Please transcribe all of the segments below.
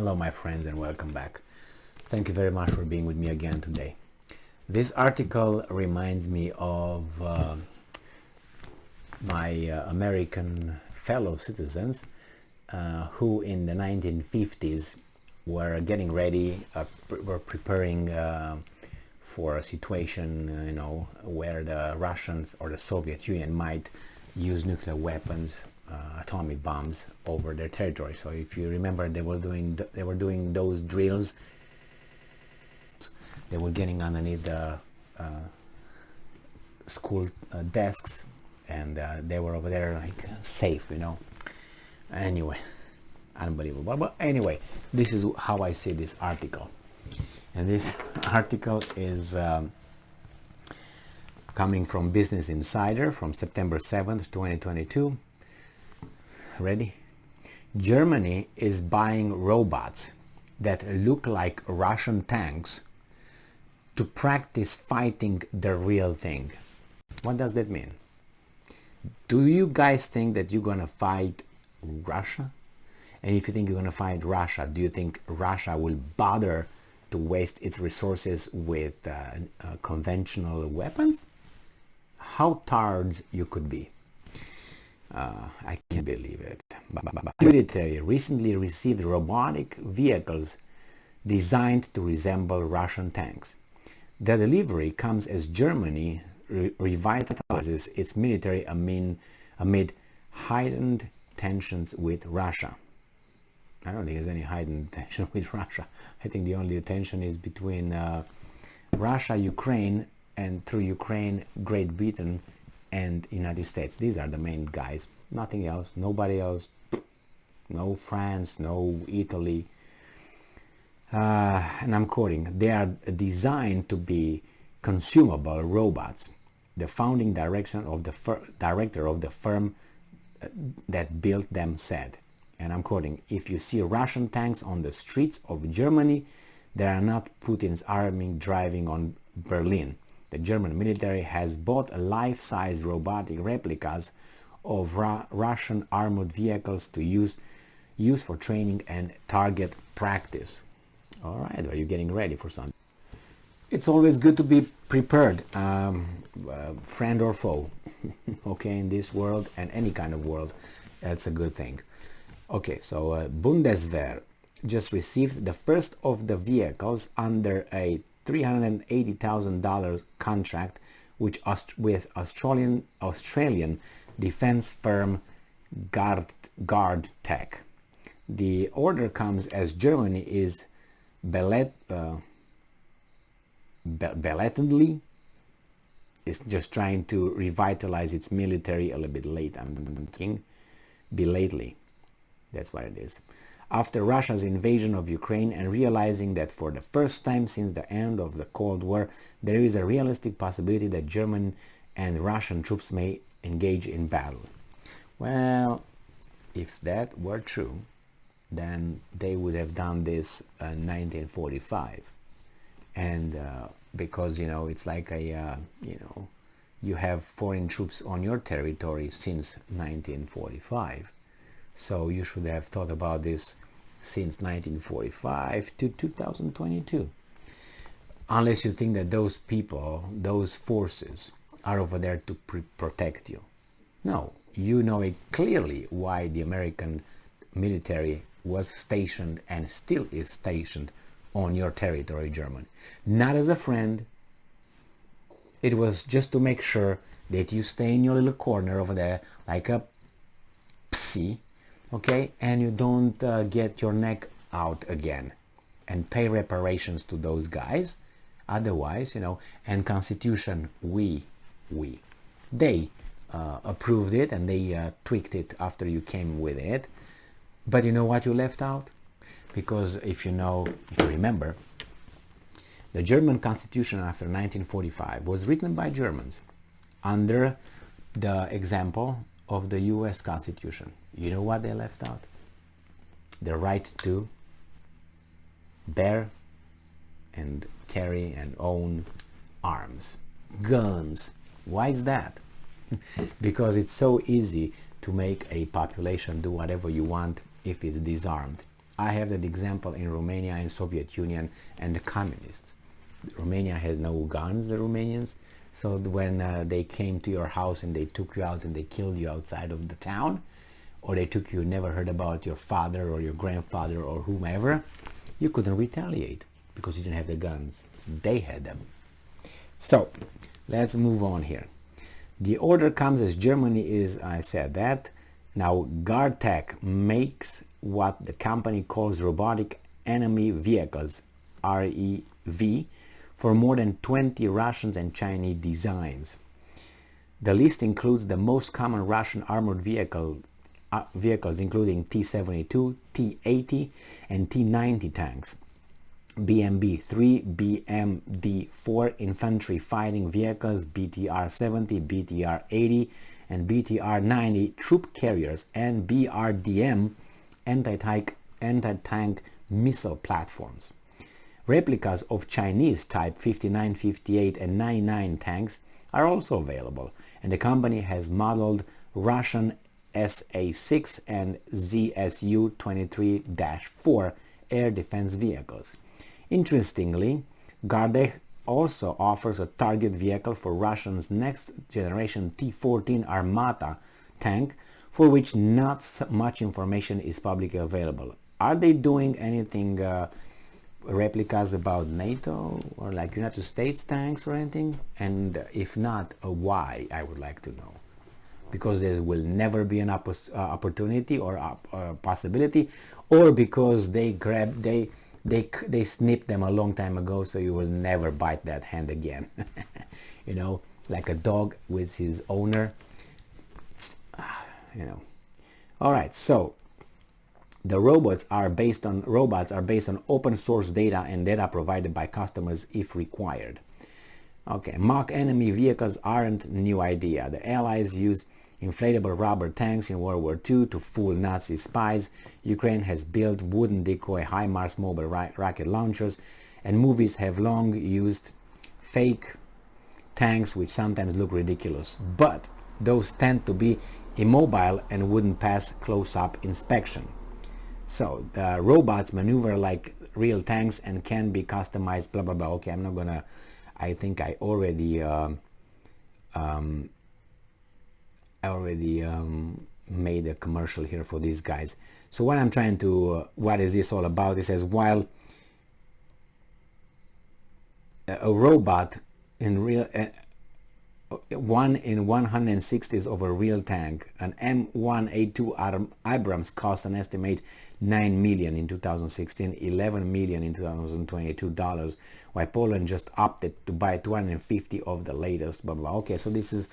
Hello my friends and welcome back. Thank you very much for being with me again today. This article reminds me of my American fellow citizens who in the 1950s were getting ready, were preparing for a situation where the Russians or the Soviet Union might use nuclear weapons, atomic bombs over their territory. So if you remember, they were doing those drills. They were getting underneath the school desks, and they were over there like safe, Anyway, unbelievable. But anyway, this is how I see this article, and this article is coming from Business Insider from September 7th, 2022. Ready? Germany is buying robots that look like Russian tanks to practice fighting the real thing. What does that mean? Do you guys think that you're gonna fight Russia? And if you think you're gonna fight Russia, do you think Russia will bother to waste its resources with conventional weapons? How tired you could be. I can't believe it. The military recently received robotic vehicles designed to resemble Russian tanks. The delivery comes as Germany revitalizes its military amid heightened tensions with Russia. I don't think there's any heightened tension with Russia. I think the only tension is between Russia, Ukraine, and through Ukraine, Great Britain, and United States. These are the main guys. Nothing else. Nobody else. No France, no Italy. And I'm quoting, they are designed to be consumable robots. The founding director of the firm that built them said, and I'm quoting, if you see Russian tanks on the streets of Germany, they are not Putin's army driving on Berlin. The German military has bought life-size robotic replicas of Russian armored vehicles to use for training and target practice. All right, are you getting ready for something? It's always good to be prepared, friend or foe, okay, in this world and any kind of world. That's a good thing. Okay, so Bundeswehr just received the first of the vehicles under a $380,000 contract with Australian defense firm Guard Tech. The order comes as Germany is belatedly is just trying to revitalize its military a little bit late. I'm thinking belatedly. That's what it is. After Russia's invasion of Ukraine and realizing that for the first time since the end of the Cold War, there is a realistic possibility that German and Russian troops may engage in battle. Well, if that were true, then they would have done this in 1945. And because, it's like you have foreign troops on your territory since 1945. So you should have thought about this since 1945 to 2022. Unless you think that those people, those forces, are over there to protect you. No, you know it clearly why the American military was stationed and still is stationed on your territory, Germany. Not as a friend. It was just to make sure that you stay in your little corner over there like a psy, okay, and you don't get your neck out again and pay reparations to those guys. Otherwise, and Constitution, they approved it and they tweaked it after you came with it. But you know what you left out? Because if you remember, the German Constitution after 1945 was written by Germans under the example of the US Constitution. You know what they left out? The right to bear and carry and own arms, guns. Why is that? Because it's so easy to make a population do whatever you want if it's disarmed. I have that example in Romania and Soviet Union and the communists. Romania has no guns, the Romanians. So when they came to your house and they took you out and they killed you outside of the town, or they took you, never heard about your father or your grandfather or whomever, you couldn't retaliate because you didn't have the guns. They had them. So let's move on here. The order comes as Germany is, I said that. Now Guardtech makes what the company calls robotic enemy vehicles, REV, for more than 20 Russian and Chinese designs. The list includes the most common Russian armored vehicles including T-72, T-80 and T-90 tanks, BMB-3, BMD-4 infantry fighting vehicles, BTR-70, BTR-80 and BTR-90 troop carriers, and BRDM anti-tank missile platforms. Replicas of Chinese Type 59, 58 and 99 tanks are also available, and the company has modeled Russian SA-6 and ZSU-23-4 air defense vehicles. Interestingly, Guardtech also offers a target vehicle for Russia's next generation T-14 Armata tank, for which not much information is publicly available. Are they doing anything replicas about NATO or like United States tanks or anything? And if not, why? I would like to know. Because there will never be an opportunity or possibility, or because they snipped them a long time ago, so you will never bite that hand again. You know, like a dog with his owner. You know. All right, so the robots are based on open source data and data provided by customers if required. Okay, mock enemy vehicles aren't new idea. The Allies used inflatable rubber tanks in World War II to fool Nazi spies. Ukraine has built wooden decoy HIMARS mobile rocket launchers, and movies have long used fake tanks which sometimes look ridiculous. But those tend to be immobile and wouldn't pass close-up inspection. So the robots maneuver like real tanks and can be customized, blah blah blah. Okay, I'm not gonna, I think I already made a commercial here for these guys. So what I'm trying to, what is this all about? It says, while a robot in real, 1 in 160 of a real tank, an M1A2 Abrams cost an estimate $9 million in 2016, $11 million in 2022 dollars, while Poland just opted to buy 250 of the latest, blah, blah, blah. Okay, so this is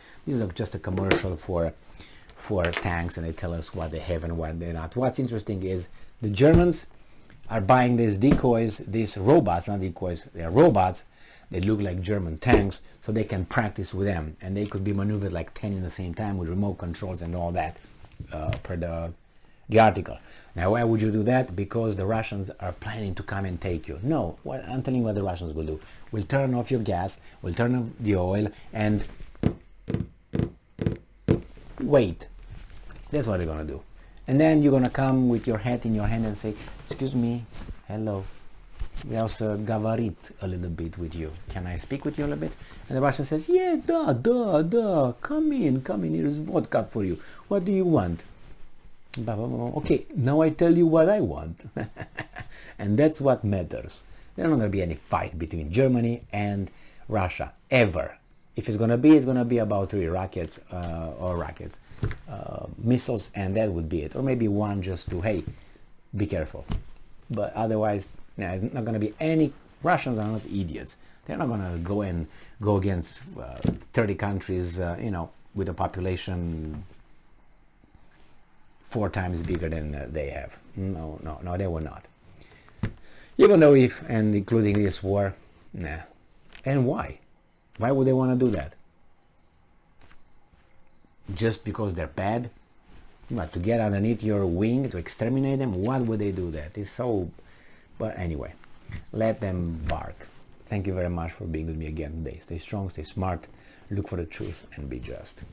just a commercial for tanks, and they tell us what they have and what they're not. What's interesting is the Germans are buying these decoys, these robots, not decoys, they're robots. They look like German tanks, so they can practice with them, and they could be maneuvered like 10 in the same time with remote controls and all that, per the article. Now, why would you do that? Because the Russians are planning to come and take you. No, I'm telling you what the Russians will do. We'll turn off your gas, we'll turn off the oil, and wait. That's what they're gonna do. And then you're gonna come with your hat in your hand and say, "Excuse me, hello. We also говорит a little bit with you. Can I speak with you a little bit?" And the Russian says, "Yeah, da, come in, here's vodka for you. What do you want?" Okay, now I tell you what I want. And that's what matters. There's not going to be any fight between Germany and Russia, ever. If it's going to be about 3 rockets, missiles, and that would be it. Or maybe one just to, hey, be careful. But otherwise, no, it's not going to be any. Russians are not idiots. They're not going to go against 30 countries, with a population 4 times bigger than they have. No, they will not. Even though and including this war, nah. And why? Why would they want to do that? Just because they're bad? What, to get underneath your wing, to exterminate them? Why would they do that? It's so... But anyway, let them bark. Thank you very much for being with me again today. Stay strong, stay smart, look for the truth, and be just.